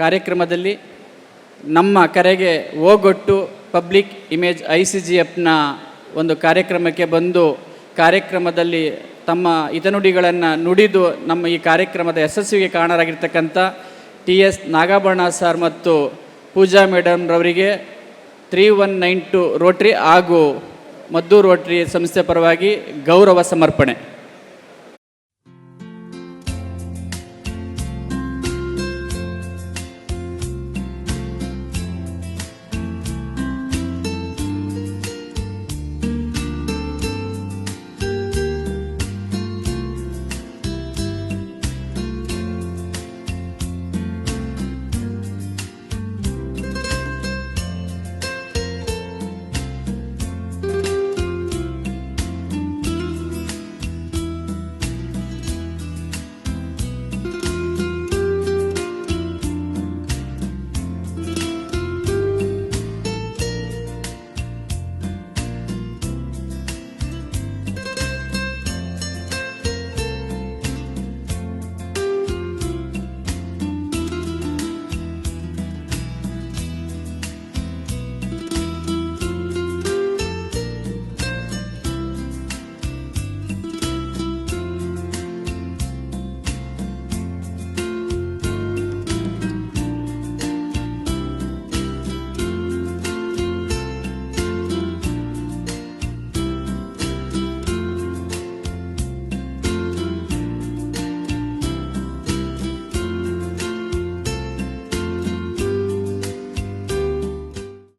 ಕಾರ್ಯಕ್ರಮದಲ್ಲಿ ನಮ್ಮ ಕರೆಗೆ ಓಗೊಟ್ಟು ಪಬ್ಲಿಕ್ ಇಮೇಜ್ ICGFನ ಒಂದು ಕಾರ್ಯಕ್ರಮಕ್ಕೆ ಬಂದು ಕಾರ್ಯಕ್ರಮದಲ್ಲಿ ತಮ್ಮ ಹಿತನುಡಿಗಳನ್ನು ನುಡಿದು ನಮ್ಮ ಈ ಕಾರ್ಯಕ್ರಮದ ಯಶಸ್ವಿಗೆ ಕಾರಣರಾಗಿರ್ತಕ್ಕಂಥ TS ನಾಗಾಭರಣ ಸರ್ ಮತ್ತು ಪೂಜಾ ಮೇಡಮ್ರವರಿಗೆ 3192 ರೋಟ್ರಿ ಹಾಗೂ ಮದ್ದೂರು ರೋಟ್ರಿ ಸಂಸ್ಥೆ ಪರವಾಗಿ ಗೌರವ ಸಮರ್ಪಣೆ.